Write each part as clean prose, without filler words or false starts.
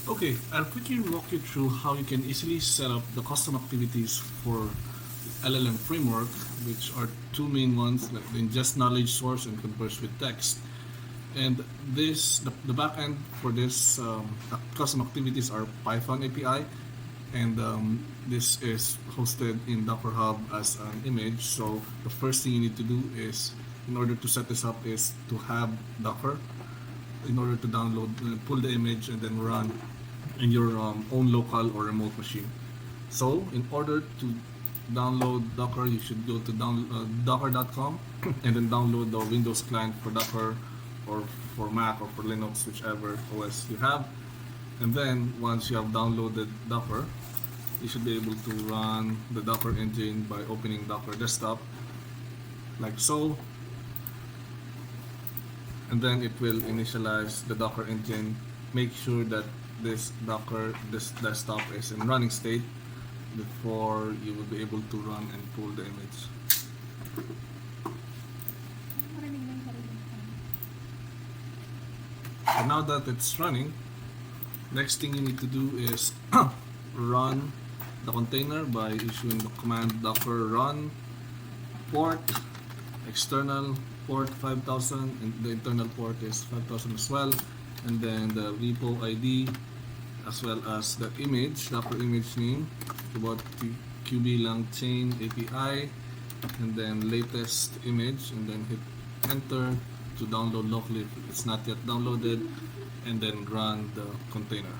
Okay, I'll quickly walk you through how you can easily set up the custom activities for LLM Framework, which are two main ones, like the ingest knowledge source and converse with text. And the backend for this custom activities are Python API, and this is hosted in Docker Hub as an image. So the first thing you need to do is, in order to set this up, is to have Docker in order to download, pull the image, and then run in your own local or remote machine. So in order to download Docker, you should go to docker.com and then download the Windows client for Docker, or for Mac or for Linux, whichever OS you have. And then once you have downloaded Docker, you should be able to run the Docker engine by opening Docker Desktop, like so. And then it will initialize the Docker engine. Make sure that this desktop is in running state before you will be able to run and pull the image. And now that it's running, next thing you need to do is run the container by issuing the command docker run port external port 5000, and the internal port is 5000 as well, and then the repo ID as well as the image, docker image name, about QB LangChain API, and then latest image, and then hit enter to download locally if it's not yet downloaded, and then run the container.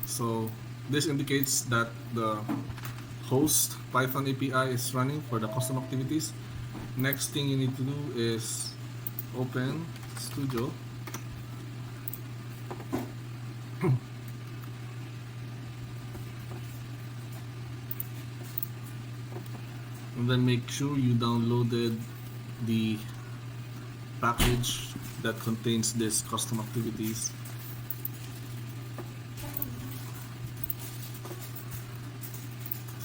So this indicates that the host Python API is running for the custom activities. Next thing you need to do is open Studio. And then make sure you downloaded the package that contains this custom activities.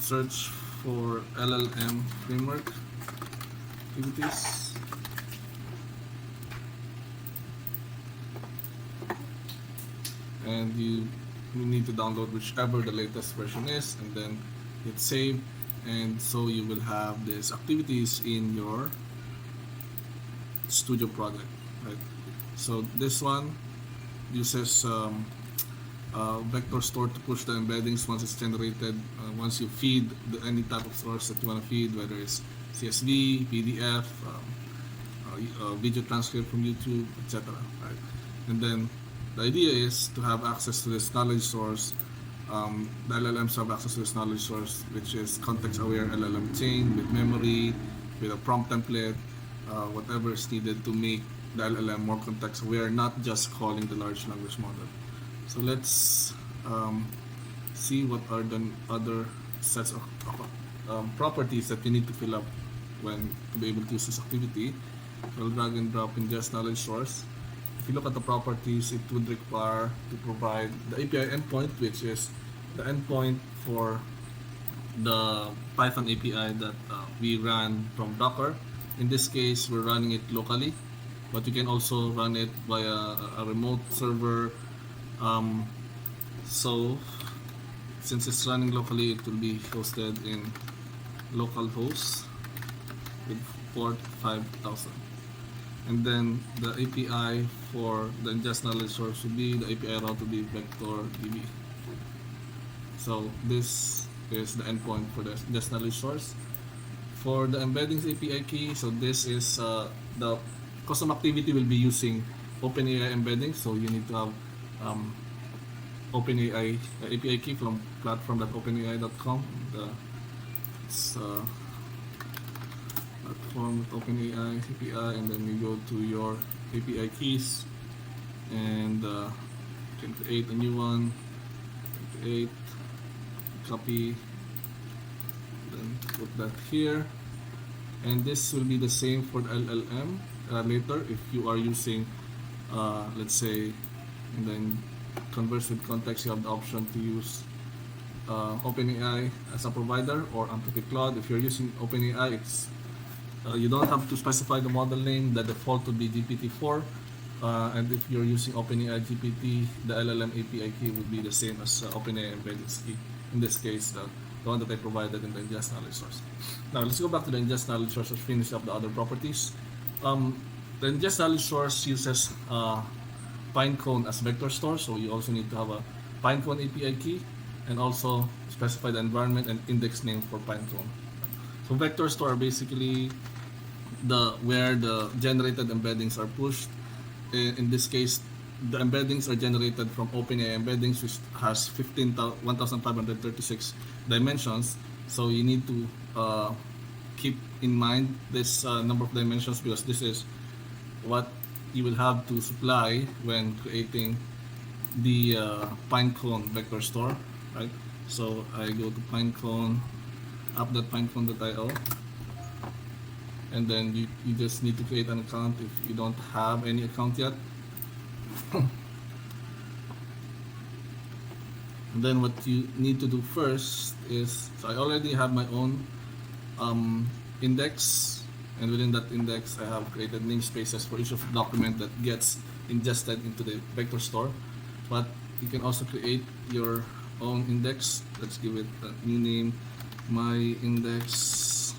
Search for LLM Framework activities. And you need to download whichever the latest version is, and then hit save, and so you will have these activities in your Studio project, right? So this one uses vector store to push the embeddings once it's generated. Once you feed any type of source that you want to feed, whether it's CSV, PDF, video transcript from YouTube, etc. Right? And then the idea is to have access to this knowledge source. The LLMs have access to this knowledge source, which is context-aware LLM chain with memory, with a prompt template, whatever is needed to make the LLM more context-aware, not just calling the large language model. So let's see what are the other sets of properties that you need to fill up when to be able to use this activity. So I'll drag and drop ingest knowledge source. If you look at the properties, it would require to provide the API endpoint, which is the endpoint for the Python API that we ran from Docker. In this case, we're running it locally, but you can also run it via a remote server. So since it's running locally, it will be hosted in localhost with port 5000. And then the API for the ingest knowledge source will be, the API route will be vector db. So this is the endpoint for the ingest knowledge source. For the embeddings API key, so this is the custom activity will be using OpenAI embedding. So you need to have OpenAI API key from platform.openai.com. It's platform with OpenAI API, and then you go to your API keys, and you can create a new one. Create, copy, then put that here, and this will be the same for the LLM later if you are using let's say, and then converse with context, you have the option to use OpenAI as a provider or Amplify Cloud. If you're using OpenAI, it's you don't have to specify the model name. The default would be GPT-4. And if you're using OpenAI GPT, the LLM API key would be the same as OpenAI Embeddings key. In this case, the one that I provided in the ingest knowledge source. Now let's go back to the ingest knowledge source to finish up the other properties. The ingest knowledge source uses Pinecone as vector store, so you also need to have a Pinecone API key and also specify the environment and index name for Pinecone. So vector store are basically where the generated embeddings are pushed. In this case, the embeddings are generated from OpenAI embeddings, which has 1,536 dimensions. So you need to keep in mind this number of dimensions, because this is what you will have to supply when creating the Pinecone vector store, right? So I go to Pinecone, app.pinecone.io, and then you just need to create an account if you don't have any account yet. And then what you need to do first is, so I already have my own index, and within that index I have created namespaces for each of the document that gets ingested into the vector store. But you can also create your own index. Let's give it a new name, my index.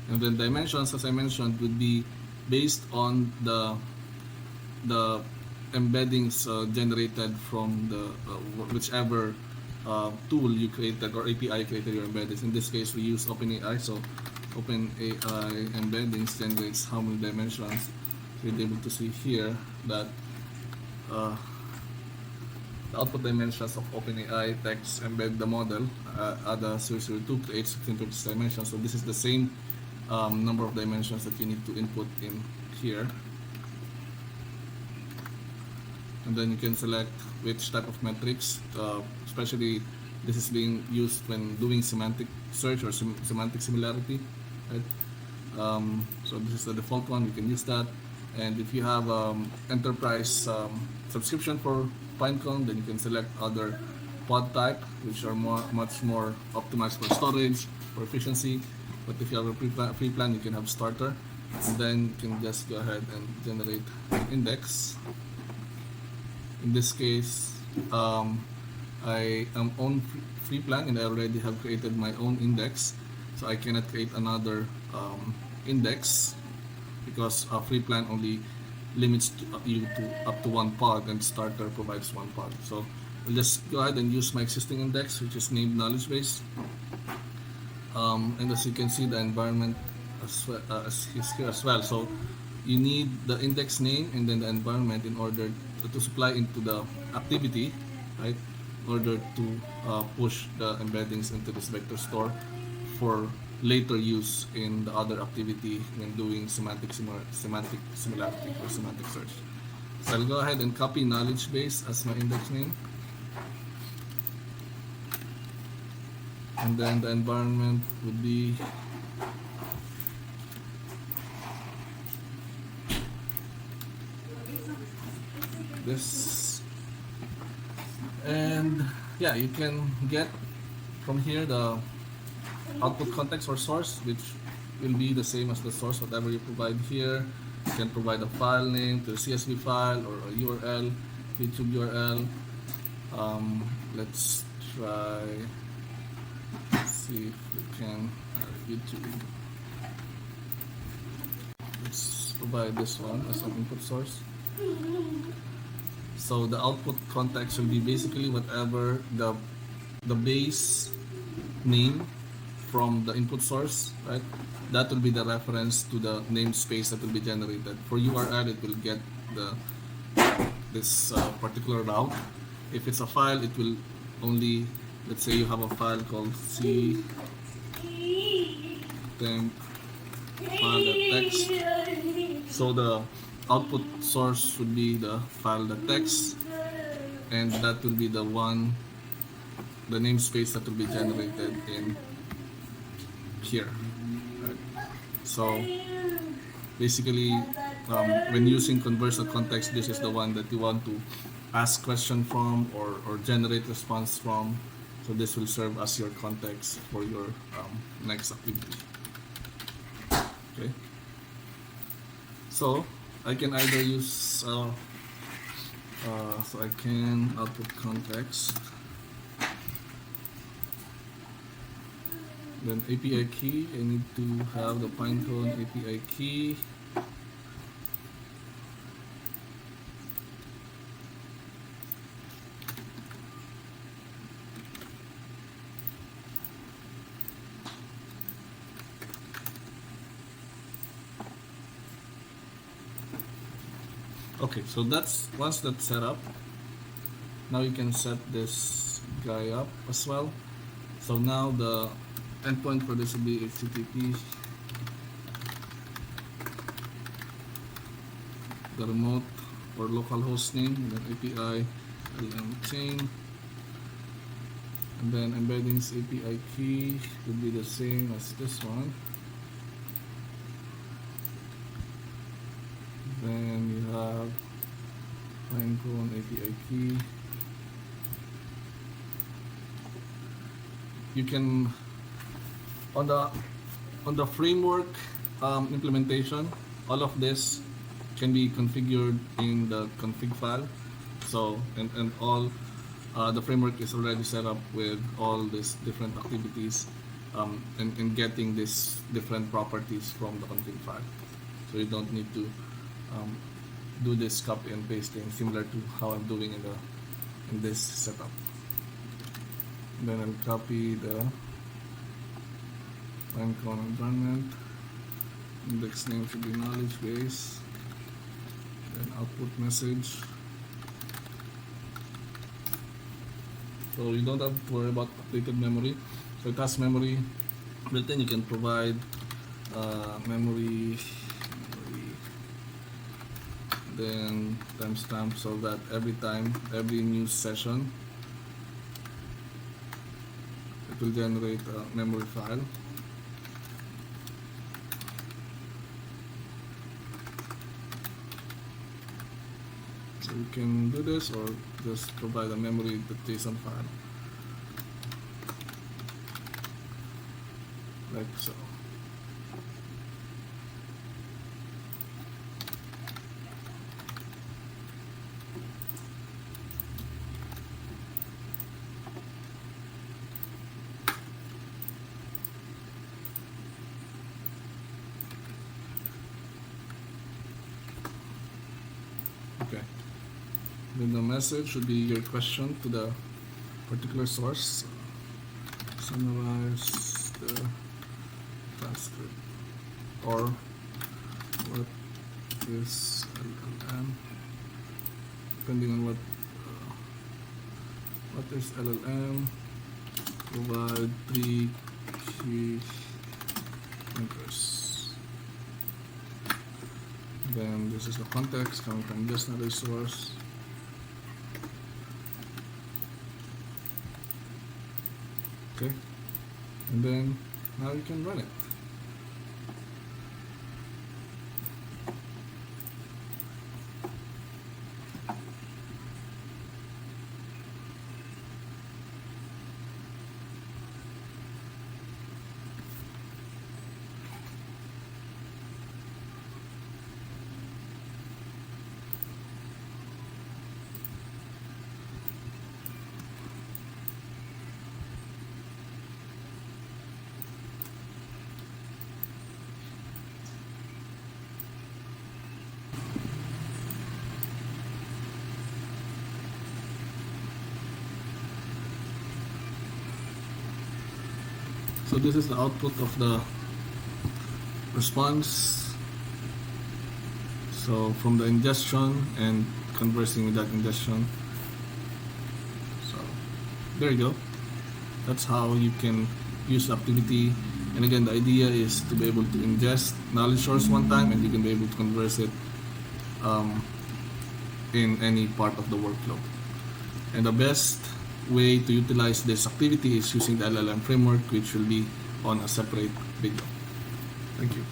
And then dimensions, as I mentioned, would be based on the embeddings generated from the whichever tool you created or API created your embeddings. In this case, we use OpenAI, so OpenAI embeddings generates how many dimensions. So you'll be able to see here that the output dimensions of OpenAI text embed the model ADA 002 creates 1626 dimensions. So this is the same number of dimensions that you need to input in here. And then you can select which type of metrics, especially this is being used when doing semantic search or semantic similarity, right? So this is the default one, you can use that. And if you have enterprise subscription for Pinecone, then you can select other pod type, which are much more optimized for storage, for efficiency. But if you have a free plan, you can have starter, and then you can just go ahead and generate an index. In this case, I am on free plan and I already have created my own index, so I cannot create another index because a free plan only limits you to up to one pod, and starter provides one pod. So I'll just go ahead and use my existing index, which is named knowledge base. And as you can see, the environment is here as well. So you need the index name and then the environment in order to supply into the activity, right? In order to push the embeddings into this vector store for later use in the other activity when doing semantic similarity or semantic search. So I'll go ahead and copy knowledge base as my index name. And then the environment would be this. And yeah, you can get from here the output context or source, which will be the same as the source, whatever you provide here. You can provide a file name to a CSV file or a URL, YouTube URL. Let's try, see if we can YouTube. Let's provide this one as an input source. So the output context will be basically whatever the base name from the input source, right? That will be the reference to the namespace that will be generated. For URL, it will get this particular route. If it's a file, it will only, let's say you have a file called c temp file.txt. So the output source would be the file.txt, and that will be the namespace that will be generated in here. Right. So basically, when using converse context, this is the one that you want to ask question from or generate response from. So this will serve as your context for your next activity. Okay. So I can either use so I can output context, then API key. I need to have the Pinecone API key. Okay, so that's once that's set up, now you can set this guy up as well. So now the endpoint for this will be HTTP, the remote or local host name, and then API LangChain, and then Embeddings API Key will be the same as this one. Then you have Pinecone API Key. You can on the framework implementation, all of this can be configured in the config file. So and all the framework is already set up with all these different activities and getting these different properties from the config file. So you don't need to do this copy and pasting similar to how I'm doing in this setup. Then I'll copy the Pinecone environment. Index name should be knowledge base. Then output message. So you don't have to worry about updated memory. So it has memory built in. You can provide memory, then timestamp, so that every new session, it will generate a memory file. So you can do this or just provide a memory.json file, like so. Okay. Then the message should be your question to the particular source. Summarize the transcript, or what is LLM, depending on what is LLM. Provide 3 key anchors. Then this is the context coming from just another source. Okay, and then now you can run it. So this is the output of the response. So from the ingestion and conversing with that ingestion. So there you go. That's how you can use activity. And again, the idea is to be able to ingest knowledge source one time, and you can be able to converse it in any part of the workflow. And the best way to utilize this activity is using the LLM framework, which will be on a separate video. Thank you.